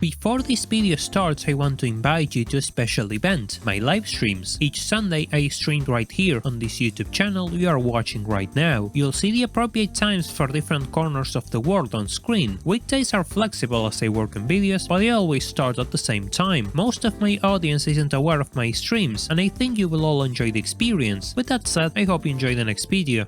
Before this video starts, I want to invite you to a special event, my live streams. Each Sunday I stream right here on this YouTube channel you are watching right now. You'll see the appropriate times for different corners of the world on screen. Weekdays are flexible as I work on videos, but they always start at the same time. Most of my audience isn't aware of my streams, and I think you will all enjoy the experience. With that said, I hope you enjoy the next video.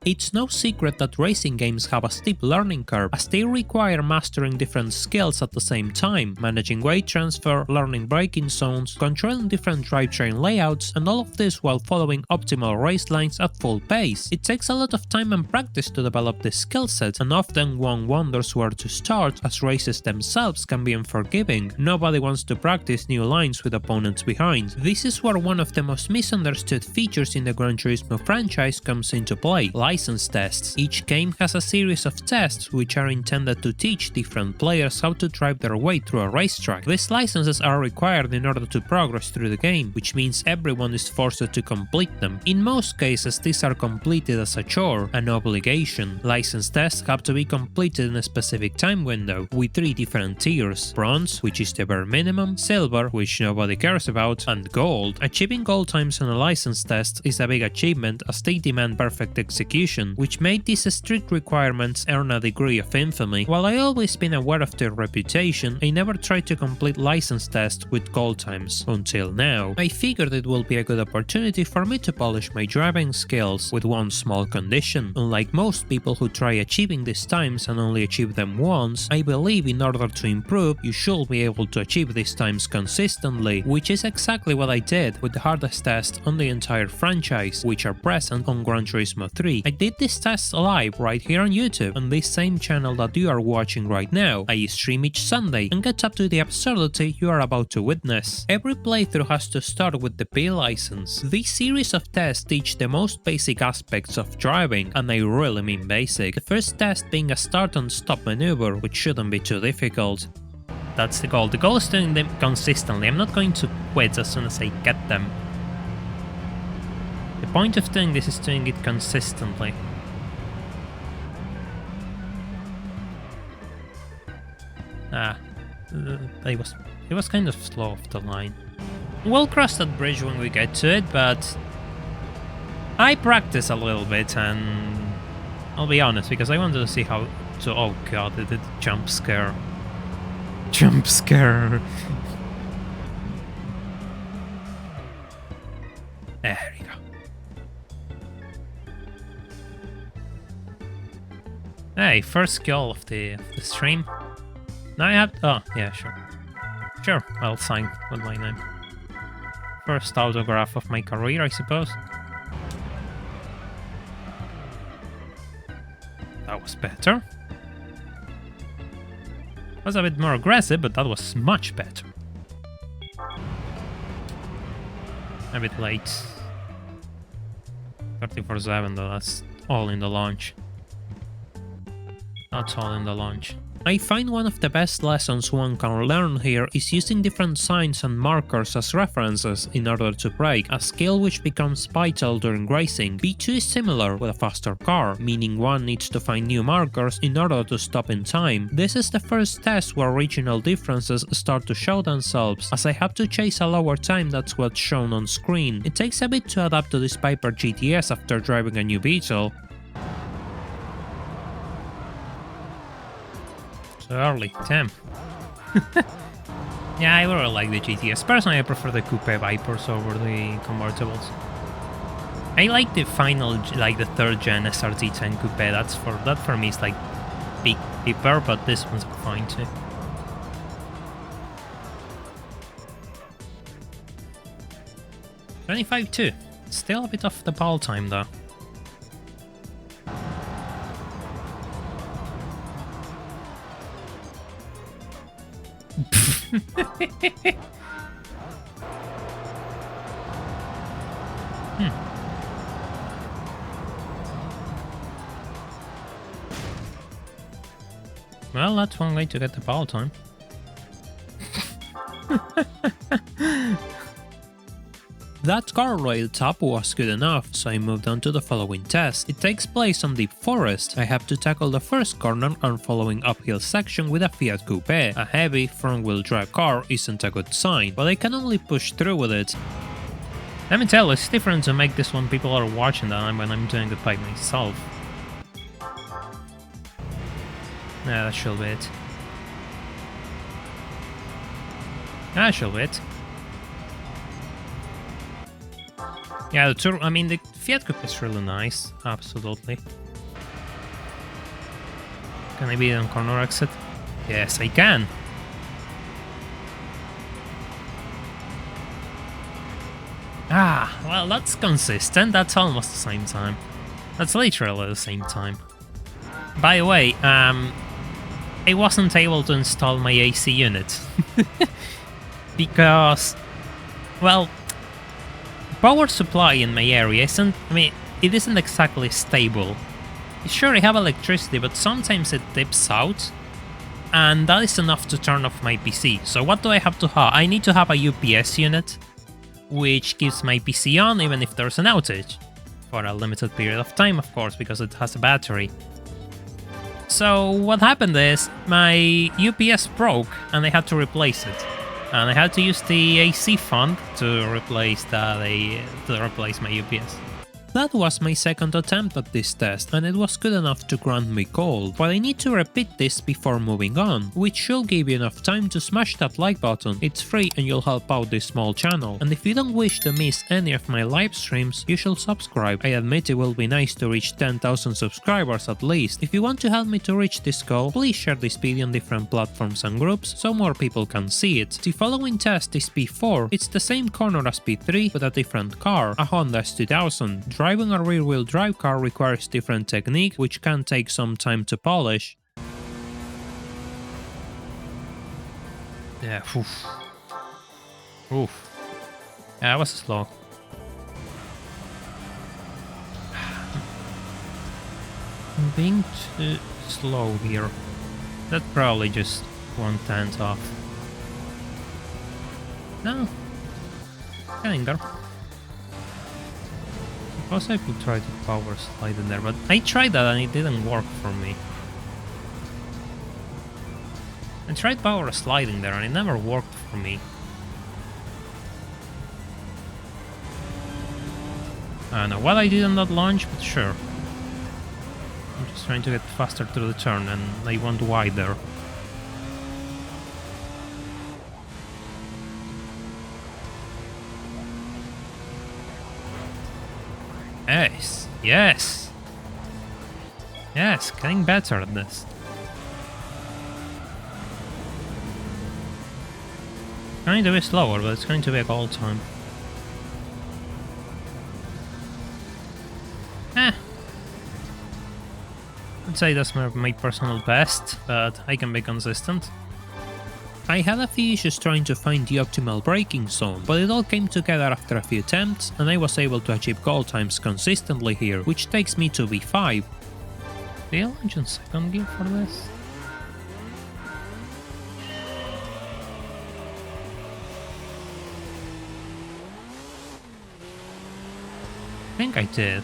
It's no secret that racing games have a steep learning curve, as they require mastering different skills at the same time, managing weight transfer, learning braking zones, controlling different drivetrain layouts, and all of this while following optimal race lines at full pace. It takes a lot of time and practice to develop this skill set, and often one wonders where to start, as races themselves can be unforgiving. Nobody wants to practice new lines with opponents behind. This is where one of the most misunderstood features in the Gran Turismo franchise comes into play: license tests. Each game has a series of tests which are intended to teach different players how to drive their way through a racetrack. These licenses are required in order to progress through the game, which means everyone is forced to complete them. In most cases, these are completed as a chore, an obligation. License tests have to be completed in a specific time window, with 3 different tiers: bronze, which is the bare minimum, silver, which nobody cares about, and gold. Achieving gold times on a license test is a big achievement, as they demand perfect execution, which made these strict requirements earn a degree of infamy. While I always been aware of their reputation, I never tried to complete license tests with gold times, until now. I figured it will be a good opportunity for me to polish my driving skills, with one small condition. Unlike most people who try achieving these times and only achieve them once, I believe in order to improve, you should be able to achieve these times consistently, which is exactly what I did with the hardest test on the entire franchise, which are present on Gran Turismo 3. I did this test live right here on YouTube, on this same channel that you are watching right now. I stream each Sunday and get up to the absurdity you are about to witness. Every playthrough has to start with the P license. This series of tests teach the most basic aspects of driving, and I really mean basic. The first test being a start and stop maneuver, which shouldn't be too difficult. That's the goal. The goal is doing them consistently. I'm not going to quit as soon as I get them. The point of doing this is doing it consistently. It was kind of slow off the line. We'll cross that bridge when we get to it, but I practice a little bit, and I'll be honest, because I wanted to see how to... Oh god, it did jump scare. Jump scare. There we go. Hey, first goal of the stream. Now I have... Oh, yeah, sure. Sure, I'll sign with my name. First autograph of my career, I suppose. That was better. Was a bit more aggressive, but that was much better. A bit late. 34-7 though, that's all in the launch. That's all in the launch. I find one of the best lessons one can learn here is using different signs and markers as references in order to brake, a skill which becomes vital during racing. B2 is similar with a faster car, meaning one needs to find new markers in order to stop in time. This is the first test where regional differences start to show themselves, as I have to chase a lower time that's what's shown on screen. It takes a bit to adapt to this Piper GTS after driving a new Beetle. Early, damn. Yeah, I really like the GTS. Personally, I prefer the Coupe Vipers over the convertibles. I like the final, like the 3rd gen SRT10 Coupe. That for me is like big deeper, but this one's fine too. $25.2. Still a bit off the ball time though. Well, that's one way to get the ball time. That guardrail top was good enough, so I moved on to the following test. It takes place on deep forest. I have to tackle the first corner and following uphill section with a Fiat Coupe. A heavy front-wheel drive car isn't a good sign, but I can only push through with it. Let me tell you, it's different to make this when people are watching than when I'm doing it by myself. Yeah, that should be it. That should be it. Yeah, the Fiat Coupe is really nice, absolutely. Can I beat on corner exit? Yes, I can. Ah, well, that's consistent. That's almost the same time. That's literally the same time. By the way, I wasn't able to install my AC unit. Because, well, power supply in my area it isn't exactly stable. Sure, I have electricity, but sometimes it dips out, and that is enough to turn off my PC. So what do I have to have? I need to have a UPS unit, which keeps my PC on even if there's an outage. For a limited period of time, of course, because it has a battery. So what happened is, my UPS broke, and I had to replace it. And I had to use the AC fund to replace my UPS. That was my second attempt at this test, and it was good enough to grant me gold, but I need to repeat this before moving on, which should give you enough time to smash that like button. It's free and you'll help out this small channel, and if you don't wish to miss any of my live streams, you should subscribe. I admit it will be nice to reach 10,000 subscribers at least. If you want to help me to reach this goal, please share this video on different platforms and groups so more people can see it. The following test is P4. It's the same corner as P3 but a different car, a Honda S2000. Driving a rear-wheel drive car requires different technique, which can take some time to polish. Yeah, oof. Oof. Yeah, I was slow. I'm being too slow here. That probably just 1/10 off. No. Getting there. Suppose I could try to power slide in there, but I tried that and it didn't work for me. I tried power sliding there and it never worked for me. I don't know what I did on that launch, but sure. I'm just trying to get faster through the turn and I want wider. Yes, yes, yes, getting better at this. It's going to be slower, but it's going to be a goal time. I'd say that's my personal best, but I can be consistent. I had a few issues trying to find the optimal braking zone, but it all came together after a few attempts, and I was able to achieve goal times consistently here, which takes me to V5. Did I launch in second gear for this? I think I did.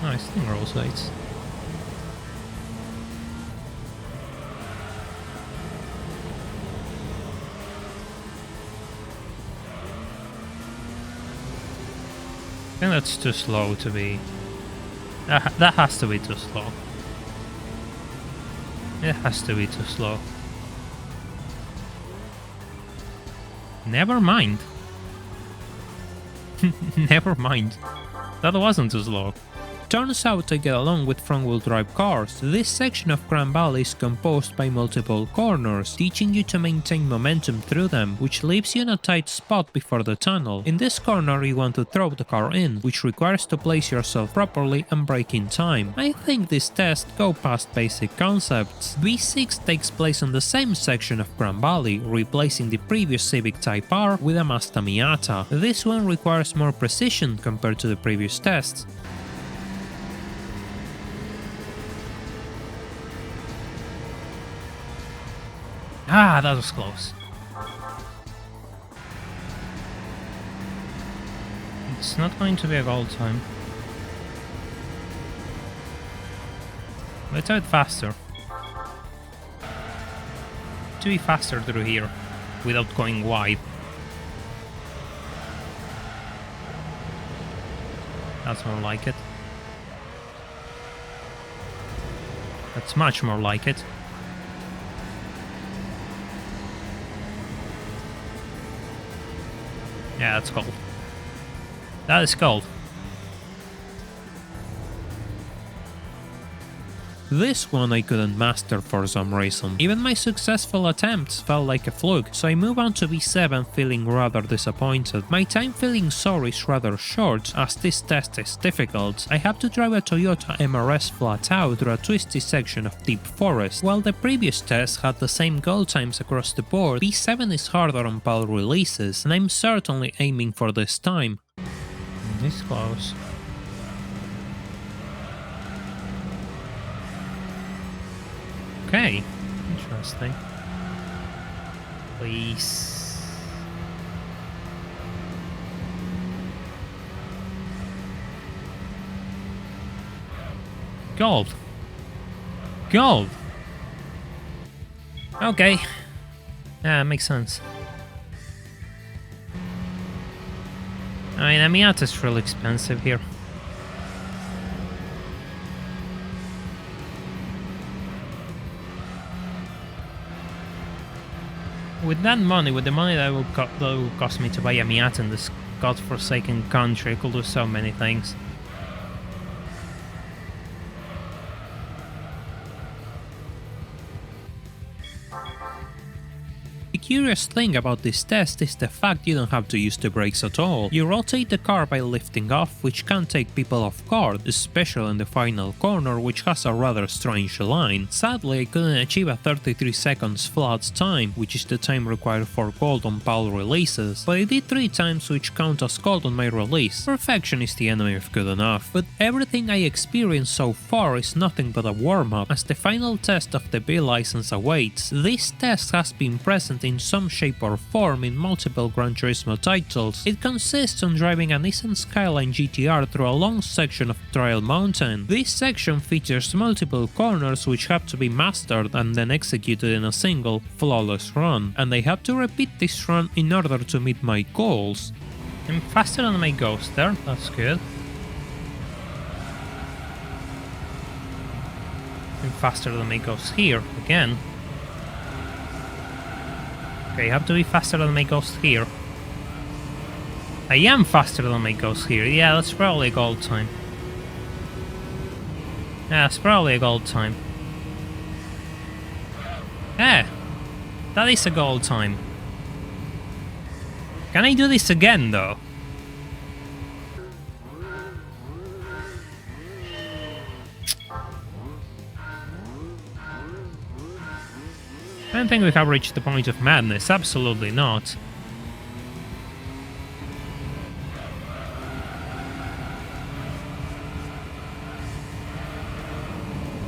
Nice thing, roll sides. I think that's too slow to be... That has to be too slow. It has to be too slow. Never mind. Never mind. That wasn't too slow. Turns out I get along with front-wheel drive cars. This section of Grand Valley is composed by multiple corners, teaching you to maintain momentum through them, which leaves you in a tight spot before the tunnel. In this corner you want to throw the car in, which requires to place yourself properly and brake in time. I think this test go past basic concepts. V6 takes place on the same section of Grand Valley, replacing the previous Civic Type R with a Mazda Miata. This one requires more precision compared to the previous tests. Ah, that was close. It's not going to be a gold time. Let's do it faster. To be faster through here, without going wide. That's more like it. That's much more like it. Yeah, that's gold. That is gold. This one I couldn't master for some reason. Even my successful attempts felt like a fluke, so I move on to B7 feeling rather disappointed. My time feeling sore is rather short, as this test is difficult. I have to drive a Toyota MRS flat out through a twisty section of deep forest. While the previous test had the same goal times across the board, B7 is harder on PAL releases, and I'm certainly aiming for this time. This close. Okay, interesting. Please. Gold. Gold. Okay. Yeah, makes sense. I mean, Miata's really expensive here. With that money, with the money that will cost me to buy a Miata in this godforsaken country, I could do so many things. The curious thing about this test is the fact you don't have to use the brakes at all. You rotate the car by lifting off, which can take people off guard, especially in the final corner, which has a rather strange line. Sadly, I couldn't achieve a 33 seconds flat time, which is the time required for gold on PAL releases, but I did 3 times which count as gold on my release. Perfection is the enemy of good enough, but everything I experienced so far is nothing but a warm-up, as the final test of the B license awaits. This test has been present in some shape or form in multiple Gran Turismo titles. It consists on driving a Nissan Skyline GTR through a long section of Trail Mountain. This section features multiple corners which have to be mastered and then executed in a single, flawless run, and I have to repeat this run in order to meet my goals. I'm faster than my ghost there, that's good. I'm faster than my ghost here, again. Okay, I have to be faster than my ghost here. I am faster than my ghost here. Yeah, that's probably a gold time. Yeah, that's probably a gold time. Yeah, that is a gold time. Can I do this again, though? I don't think we have reached the point of madness, absolutely not.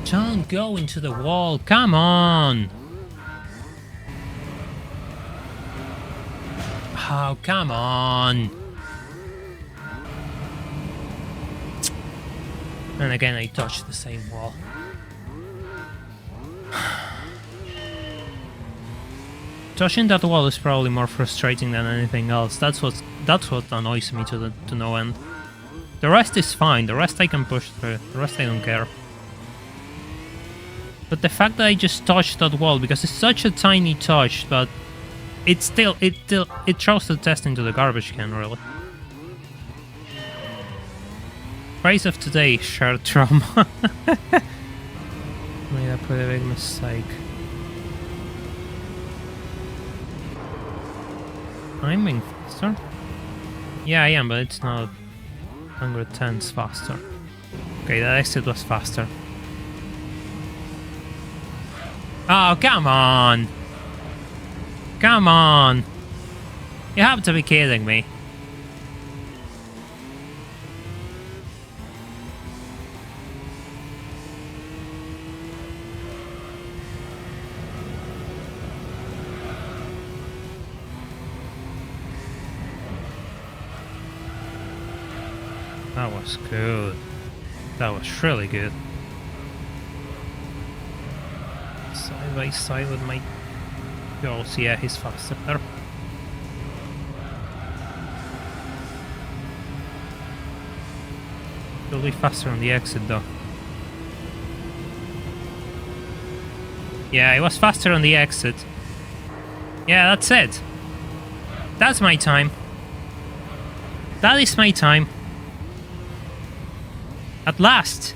Don't go into the wall, come on! Oh, come on! And again I touched the same wall. Touching that wall is probably more frustrating than anything else. That's what annoys me to no end. The rest is fine. The rest I can push through. The rest I don't care. But the fact that I just touched that wall, because it's such a tiny touch, but it throws the test into the garbage can, really. Phrase of today: shared trauma. Made a pretty big mistake. I'm being faster? Yeah, I am, but it's not 110s faster. Okay, that exit was faster. Oh, come on! Come on! You have to be kidding me. That was good. That was really good. Side by side with my goals. Yeah, he's faster there. He'll be faster on the exit though. Yeah, he was faster on the exit. Yeah, that's it. That's my time. That is my time. At last!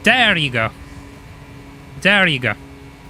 There you go. There you go.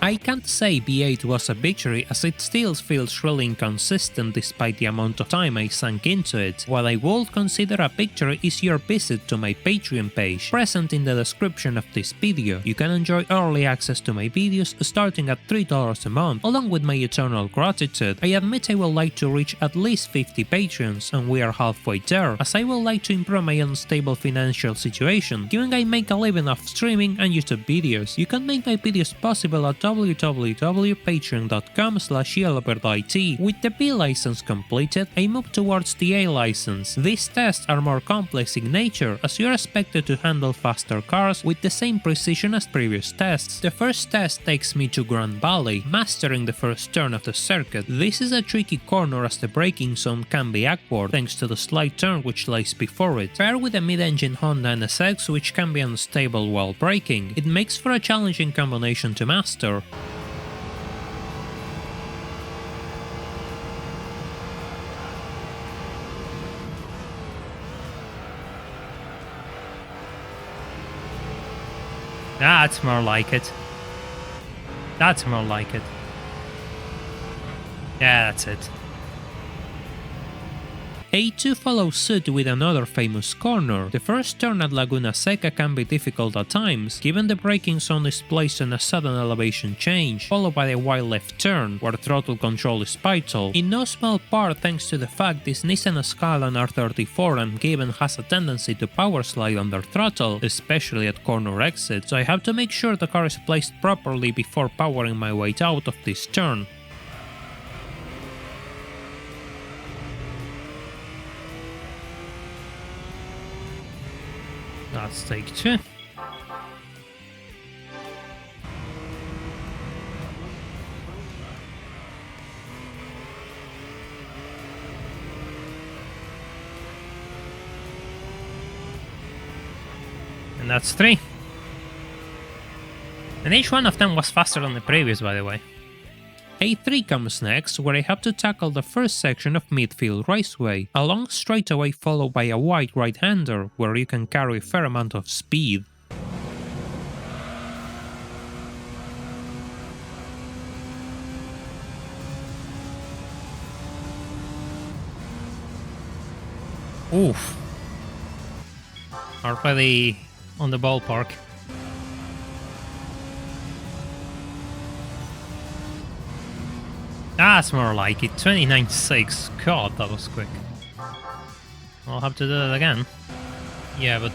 I can't say B8 was a victory as it still feels really inconsistent despite the amount of time I sank into it. What I would consider a victory is your visit to my Patreon page, present in the description of this video. You can enjoy early access to my videos starting at $3 a month, along with my eternal gratitude. I admit I would like to reach at least 50 Patreons, and we are halfway there, as I would like to improve my unstable financial situation, given I make a living off streaming and YouTube videos. You can make my videos possible at www.patreon.com/yellowbirdit. With the B license completed, I move towards the A license. These tests are more complex in nature, as you are expected to handle faster cars with the same precision as previous tests. The first test takes me to Grand Valley, mastering the first turn of the circuit. This is a tricky corner as the braking zone can be awkward, thanks to the slight turn which lies before it, paired with a mid-engine Honda NSX which can be unstable while braking. It makes for a challenging combination to master. That's more like it. That's more like it. Yeah, that's it. A2 follows suit with another famous corner. The first turn at Laguna Seca can be difficult at times, given the braking zone is placed on a sudden elevation change, followed by a wide left turn, where throttle control is vital. In no small part thanks to the fact this Nissan Skyline R34 and Given has a tendency to power slide under throttle, especially at corner exits, so I have to make sure the car is placed properly before powering my way out of this turn. That's take two. And that's three. And each one of them was faster than the previous, by the way. A3 comes next, where I have to tackle the first section of Midfield Raceway, a long straightaway followed by a wide right-hander, where you can carry a fair amount of speed. Oof. Already on the ballpark. That's more like it. 29.6. God, that was quick. I'll have to do it again. Yeah, but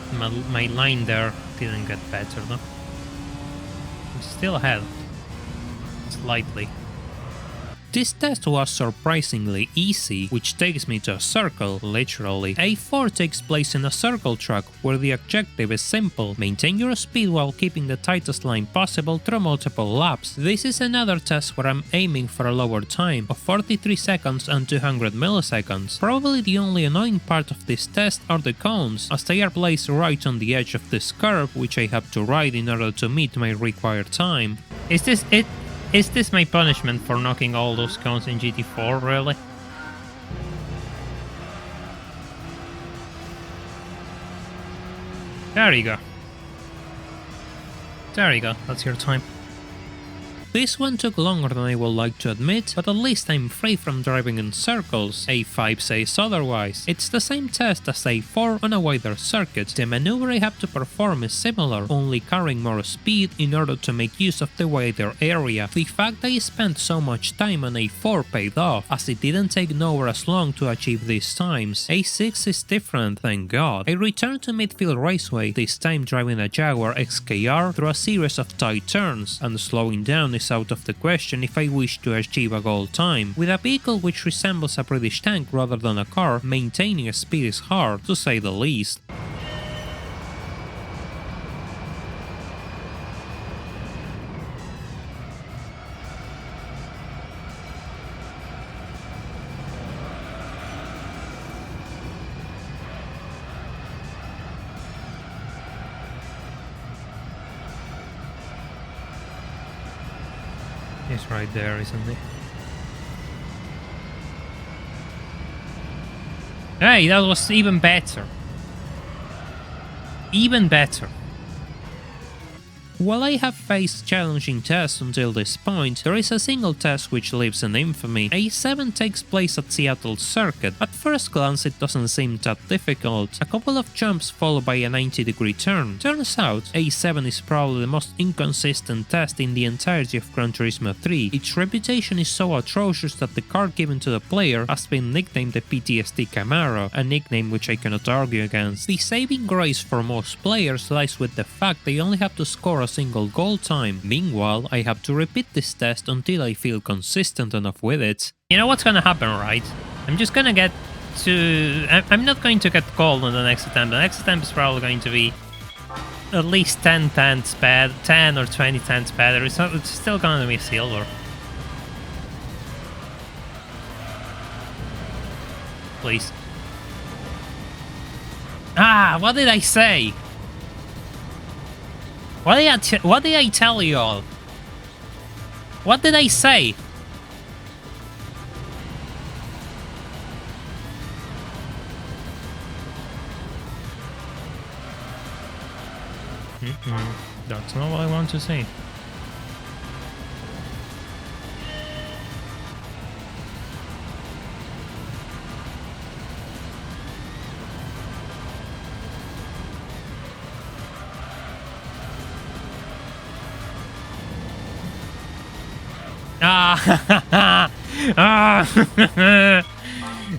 my line there didn't get better though. I'm still ahead. Slightly. This test was surprisingly easy, which takes me to a circle, literally. A4 takes place in a circle track, where the objective is simple: maintain your speed while keeping the tightest line possible through multiple laps. This is another test where I'm aiming for a lower time of 43 seconds and 200 milliseconds. Probably the only annoying part of this test are the cones, as they are placed right on the edge of this curve, which I have to ride in order to meet my required time. Is this it? Is this my punishment for knocking all those cones in GT4, really? There you go. There you go, that's your time. This one took longer than I would like to admit, but at least I'm free from driving in circles. A5 says otherwise. It's the same test as A4 on a wider circuit. The maneuver I have to perform is similar, only carrying more speed in order to make use of the wider area. The fact I spent so much time on A4 paid off, as it didn't take nowhere as long to achieve these times. A6 is different, thank god. I returned to Midfield Raceway, this time driving a Jaguar XKR through a series of tight turns, and slowing down is out of the question if I wish to achieve a goal time. With a vehicle which resembles a British tank rather than a car, maintaining a speed is hard, to say the least. He's right there, isn't he? Hey, that was even better. Even better. While I have faced challenging tests until this point, there is a single test which lives in infamy. A7 takes place at Seattle Circuit. At first glance it doesn't seem that difficult. A couple of jumps followed by a 90-degree turn. Turns out, A7 is probably the most inconsistent test in the entirety of Gran Turismo 3. Its reputation is so atrocious that the car given to the player has been nicknamed the PTSD Camaro, a nickname which I cannot argue against. The saving grace for most players lies with the fact they only have to score a single goal time. Meanwhile, I have to repeat this test until I feel consistent enough with it. You know what's gonna happen, right? I'm just gonna get to... I'm not going to get gold on the next attempt. The next attempt is probably going to be at least 10 tenths better, 10 or 20 tenths better. It's still gonna be silver. Please. Ah, what did I say? What did I tell you all? What did I say? That's not what I want to say.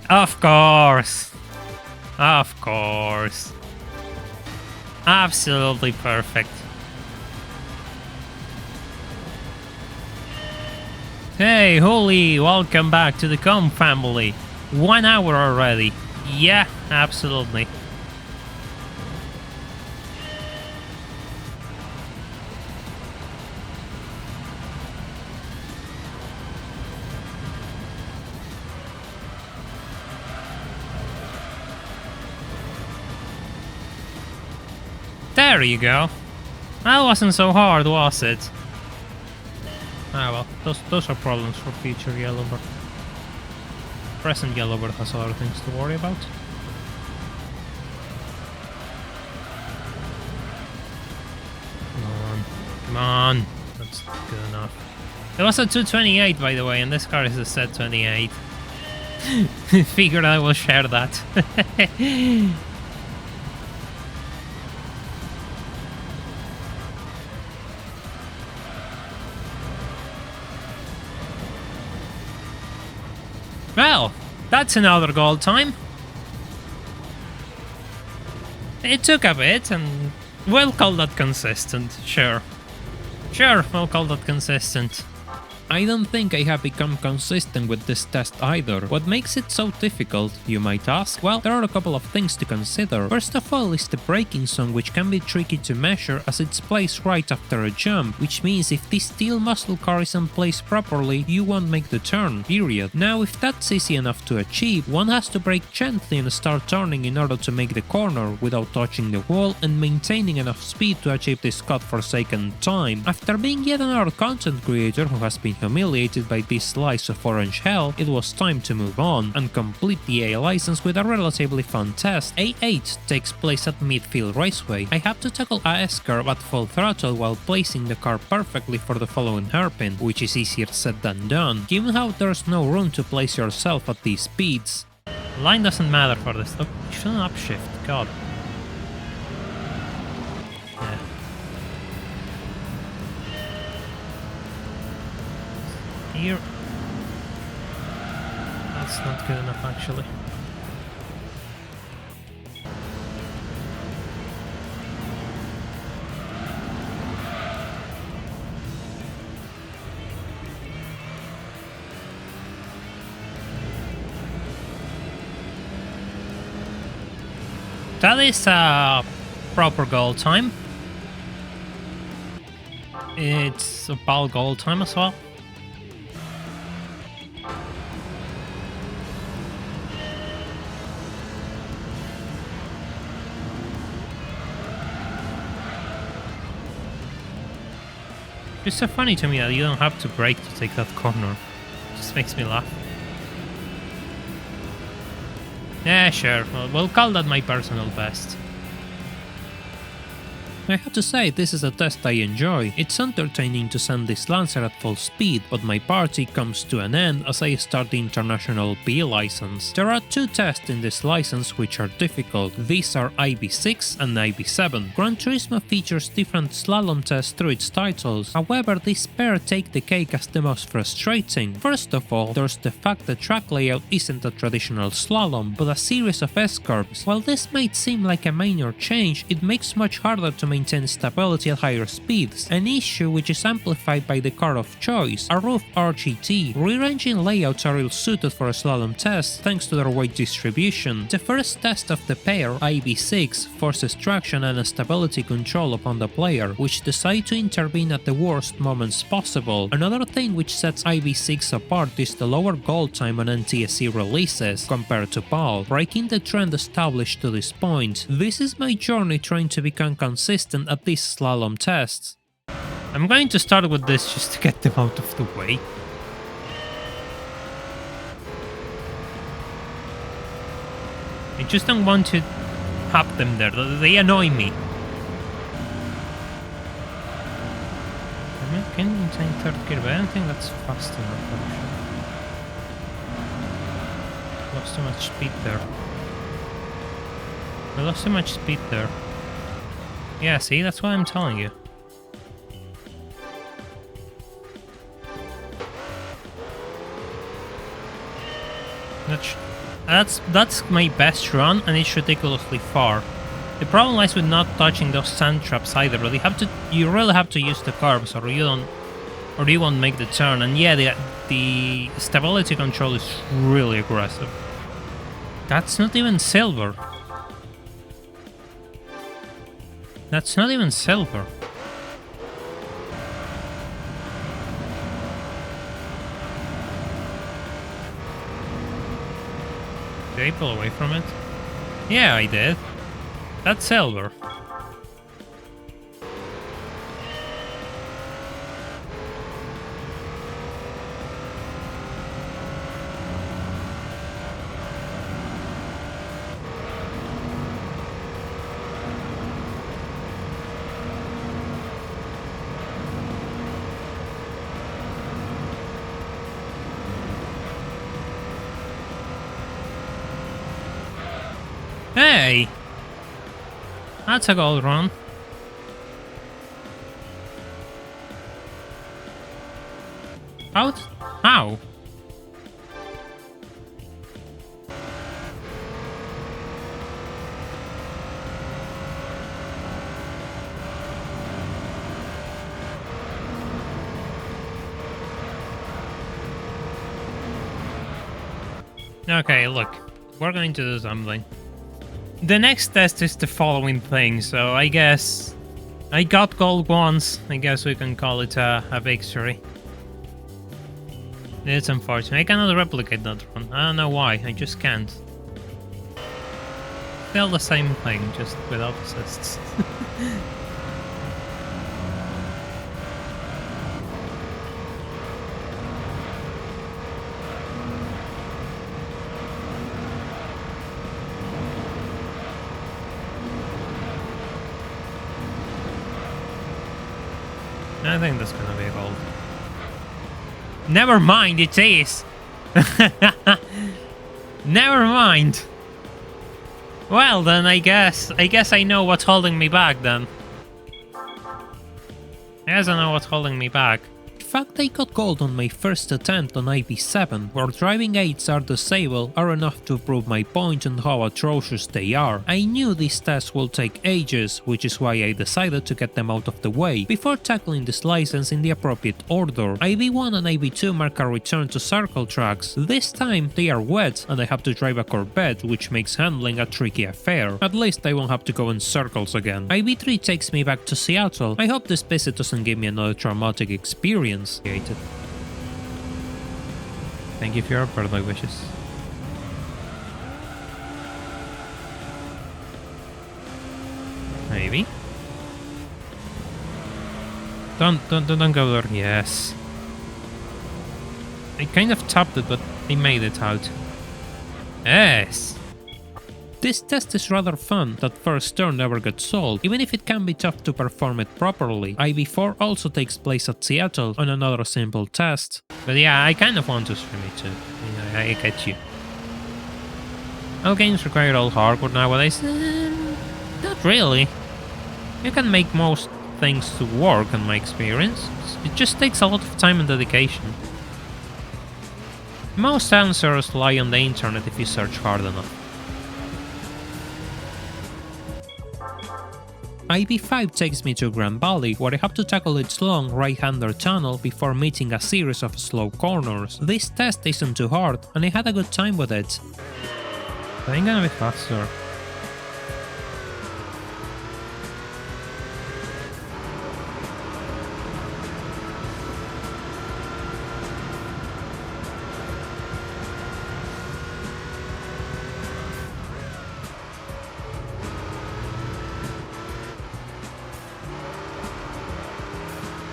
Of course. Of course. Absolutely perfect. Hey, Holy, welcome back to the Com family. 1 hour already. Yeah, absolutely. There you go. That wasn't so hard, was it? Ah well, those are problems for future Yellowbird. Present Yellowbird has other things to worry about. Come on. Come on. That's good enough. It was a 228 by the way, and this car is a set 28. Figured I will share that. Well, that's another goal time. It took a bit, and we'll call that consistent, sure. Sure, we'll call that consistent. I don't think I have become consistent with this test either. What makes it so difficult, you might ask? Well, there are a couple of things to consider. First of all is the braking zone, which can be tricky to measure as it's placed right after a jump, which means if this steel muscle car isn't placed properly, you won't make the turn, period. Now, if that's easy enough to achieve, one has to brake gently and start turning in order to make the corner without touching the wall and maintaining enough speed to achieve this godforsaken time. After being yet another content creator who has been humiliated by this slice of orange hell, it was time to move on and complete the A license with a relatively fun test. A8 takes place at Midfield Raceway. I have to tackle a S-curve at full throttle while placing the car perfectly for the following hairpin, which is easier said than done, given how there's no room to place yourself at these speeds. Line doesn't matter for this. Oh, shouldn't upshift, god. Yeah. Here. That's not good enough, actually. That is a proper goal time. It's a ball goal time as well. It's so funny to me that you don't have to brake to take that corner. It just makes me laugh. Yeah, sure. We'll call that my personal best. I have to say, this is a test I enjoy. It's entertaining to send this Lancer at full speed, but my party comes to an end as I start the International B license. There are 2 tests in this license which are difficult. These are IB6 and IB7. Gran Turismo features different slalom tests through its titles, however this pair take the cake as the most frustrating. First of all, there's the fact the track layout isn't a traditional slalom, but a series of S-curves. While this might seem like a minor change, it makes much harder to maintain stability at higher speeds, an issue which is amplified by the car of choice, a Roof RGT. Rear engine layouts are ill-suited for a slalom test thanks to their weight distribution. The first test of the pair, IB6, forces traction and stability control upon the player, which decide to intervene at the worst moments possible. Another thing which sets IB6 apart is the lower goal time on NTSC releases compared to PAL, breaking the trend established to this point. This is my journey trying to become consistent at these slalom tests. I'm going to start with this just to get them out of the way. I just don't want to have them there, they annoy me. Can you maintain third gear, but I don't think that's fast enough actually. Lost too much speed there. I lost too much speed there. Yeah, see, that's what I'm telling you. That's my best run, and it's ridiculously far. The problem lies with not touching those sand traps either, but you really have to use the curves, or you won't make the turn. And yeah, the stability control is really aggressive. That's not even silver. That's not even silver. Did I pull away from it? Yeah, I did. That's silver. Hey! That's a gold run. Out? How? Okay, look. We're going to do something. The next test is the following thing, so I guess I got gold once. I guess we can call it a victory. It's unfortunate. I cannot replicate that one. I don't know why. I just can't. Still the same thing, just without assists. I think that's gonna be a gold. Never mind, it is! Never mind! Well then, I guess I know what's holding me back then. I guess I know what's holding me back. In fact, I got gold on my first attempt on IB7, where driving aids are disabled are enough to prove my point on how atrocious they are. I knew these tests will take ages, which is why I decided to get them out of the way, before tackling this license in the appropriate order. IB1 and IB2 mark a return to circle tracks. This time they are wet, and I have to drive a Corvette, which makes handling a tricky affair. At least I won't have to go in circles again. IB3 takes me back to Seattle. I hope this visit doesn't give me another traumatic experience. Thank you for your birthday wishes. Don't go there. Yes. I kind of tapped it, but I made it out. Yes! This test is rather fun. That first turn never gets solved, even if it can be tough to perform it properly. IV4 also takes place at Seattle on another simple test. But yeah, I kind of want to stream it too. Yeah, I get you. All games require all hardware nowadays. Not really. You can make most things to work, in my experience. It just takes a lot of time and dedication. Most answers lie on the internet if you search hard enough. IV5 takes me to Grand Valley, where I have to tackle its long right-hander tunnel before meeting a series of slow corners. This test isn't too hard, and I had a good time with it. I'm gonna be faster.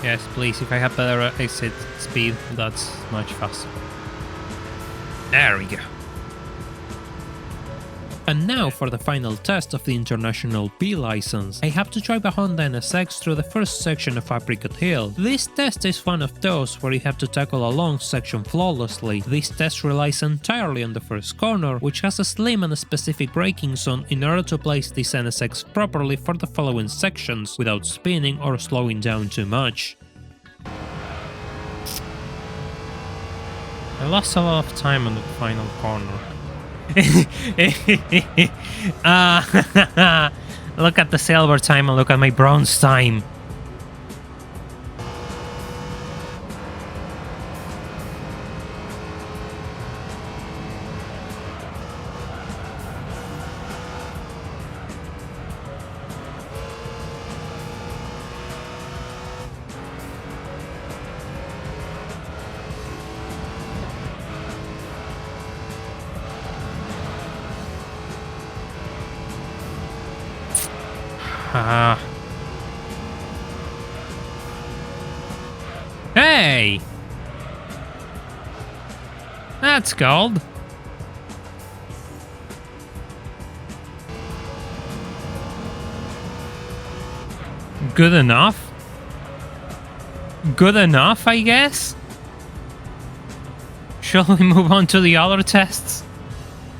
Yes, please, if I have better exit speed, that's much faster. There we go. And now for the final test of the International B license. I have to drive a Honda NSX through the first section of Apricot Hill. This test is one of those where you have to tackle a long section flawlessly. This test relies entirely on the first corner, which has a slim and a specific braking zone in order to place this NSX properly for the following sections, without spinning or slowing down too much. I lost a lot of time on the final corner. Look at the silver time and look at my bronze time. Hey! That's gold. Good enough? Good enough, I guess? Shall we move on to the other tests?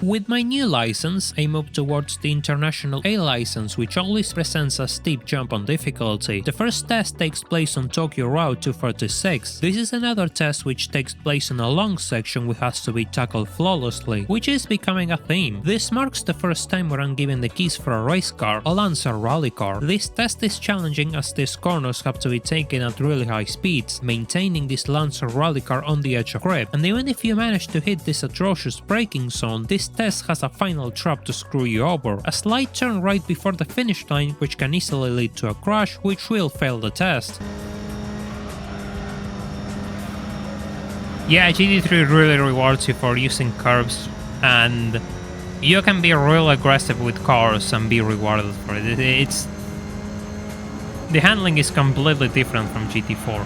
With my new license, I move towards the International A license, which always presents a steep jump on difficulty. The first test takes place on Tokyo Route 246. This is another test which takes place on a long section which has to be tackled flawlessly, which is becoming a theme. This marks the first time where I'm given the keys for a race car, a Lancer rally car. This test is challenging as these corners have to be taken at really high speeds, maintaining this Lancer rally car on the edge of grip. And even if you manage to hit this atrocious braking zone, this test has a final trap to screw you over, a slight turn right before the finish line which can easily lead to a crash which will fail the test. Yeah, GT3 really rewards you for using curves, and you can be real aggressive with cars and be rewarded for it. The handling is completely different from GT4.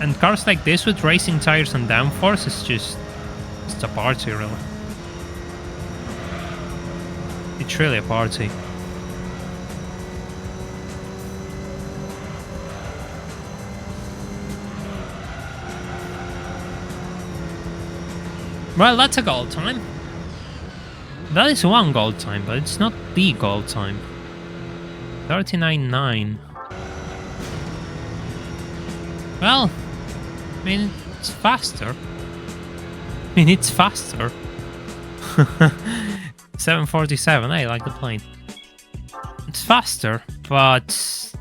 And cars like this with racing tires and downforce is just a party, really. It's really a party. Well, that's a gold time. That is one gold time, but it's not the gold time. 39.9. Well, I mean, it's faster. 747, I like the plane. It's faster, but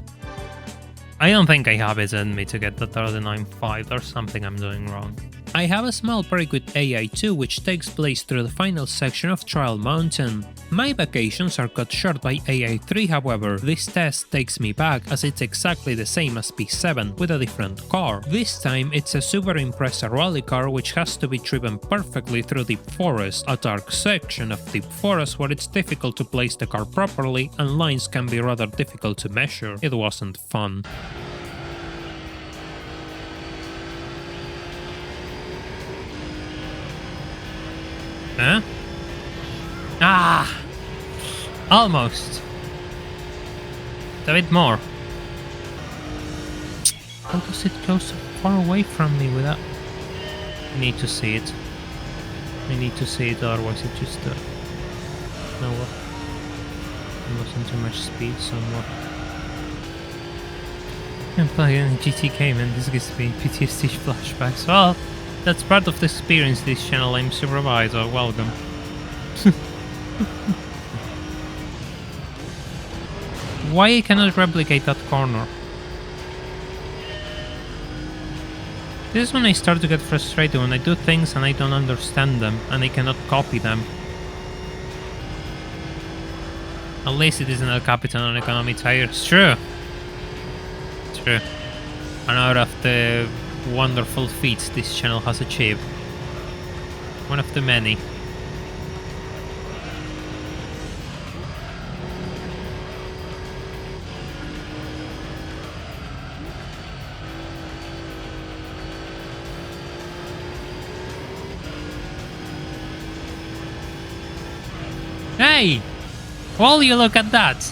I don't think I have it in me to get the 39.5. There's something I'm doing wrong. I have a small break with AI2 which takes place through the final section of Trial Mountain. My vacations are cut short by AI3, however. This test takes me back as it's exactly the same as P7 with a different car. This time it's a Super Impreza rally car which has to be driven perfectly through deep forest, a dark section of deep forest where it's difficult to place the car properly and lines can be rather difficult to measure. It wasn't fun. Huh? Ah! Almost. A bit more. How does it go so far away from me without... I need to see it. I need to see it, otherwise it just... no, I'm losing too much speed somewhat. I'm playing a GT game and this gives me PTSD flashbacks. Well, that's part of the experience this channel aims to provide, so welcome. Why I cannot replicate that corner? This is when I start to get frustrated, when I do things and I don't understand them and I cannot copy them. At least it isn't El Capitan on economy tires. True. True. Another of the wonderful feats this channel has achieved. One of the many. Hey! Well, you look at that.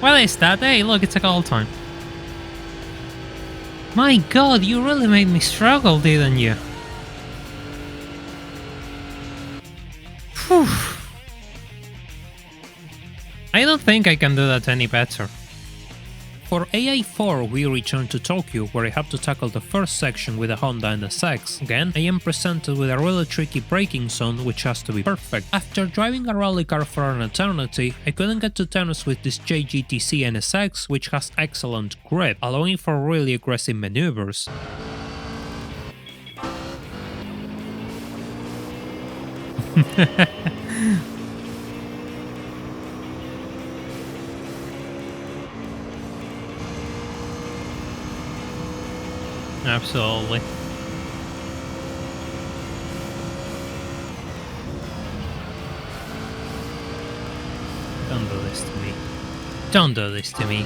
What is that? Hey, look, it's a gold time. My god, you really made me struggle, didn't you? Whew. I don't think I can do that any better. For AI4, we return to Tokyo, where I have to tackle the first section with a Honda NSX. Again, I am presented with a really tricky braking zone which has to be perfect. After driving a rally car for an eternity, I couldn't get to terms with this JGTC NSX, which has excellent grip, allowing for really aggressive maneuvers. Absolutely. Don't do this to me. Don't do this to me.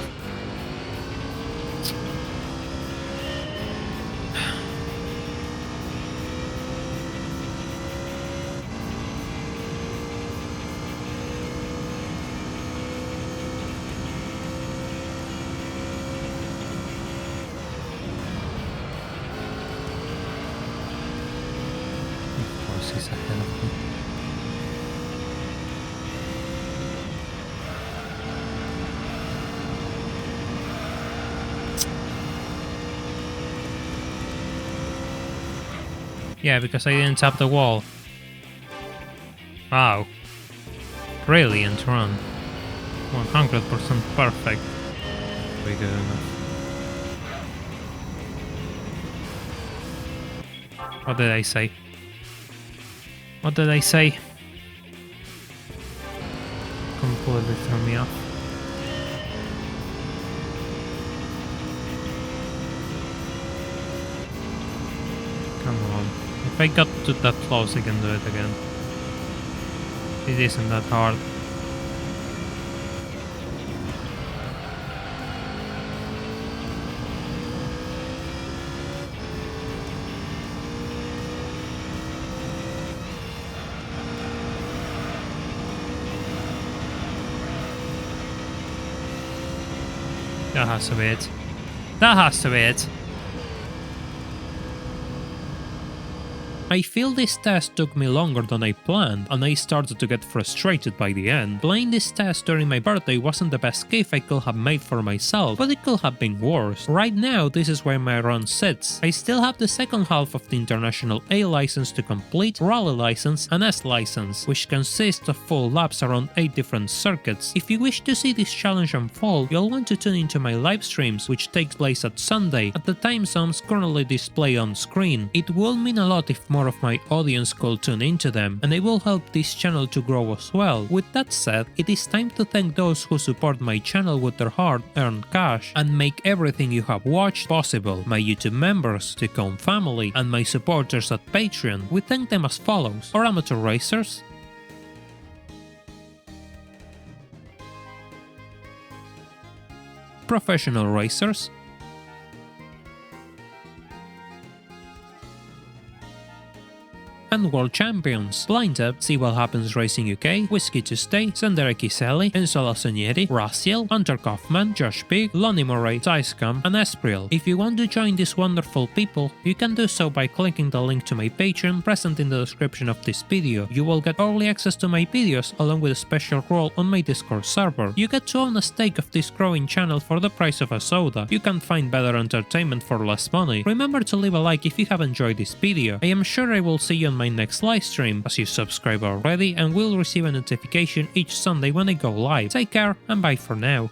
He's ahead of me. Yeah, because I didn't tap the wall. Wow. Brilliant run. 100% perfect. Very good enough. What did I say? What did I say? Completely threw me off. Come on. If I got to that close, I can do it again. It isn't that hard. That has to be it. That has to be it. I feel this test took me longer than I planned, and I started to get frustrated by the end. Playing this test during my birthday wasn't the best gift I could have made for myself, but it could have been worse. Right now, this is where my run sits. I still have the second half of the International A license to complete, Rally license and S license, which consists of full laps around 8 different circuits. If you wish to see this challenge unfold, you'll want to tune into my live streams, which takes place at Sunday at the time zones currently displayed on screen. It will mean a lot if more of my audience could tune into them, and it will help this channel to grow as well. With that said, it is time to thank those who support my channel with their hard-earned cash and make everything you have watched possible. My YouTube members, the Con family, and my supporters at Patreon. We thank them as follows: our amateur racers, professional racers, and world champions. Lined up, See What Happens Racing UK, Whiskey to Stay, Sandra Kiseli, Enzo Lassonieri, Raciel, Hunter Kaufman, Josh Pig, Lonnie Murray, Tyscam, and Espriel. If you want to join these wonderful people, you can do so by clicking the link to my Patreon present in the description of this video. You will get early access to my videos along with a special role on my Discord server. You get to own a stake of this growing channel for the price of a soda. You can find better entertainment for less money. Remember to leave a like if you have enjoyed this video. I am sure I will see you on my next live stream, as you subscribe already and will receive a notification each Sunday when I go live. Take care and bye for now.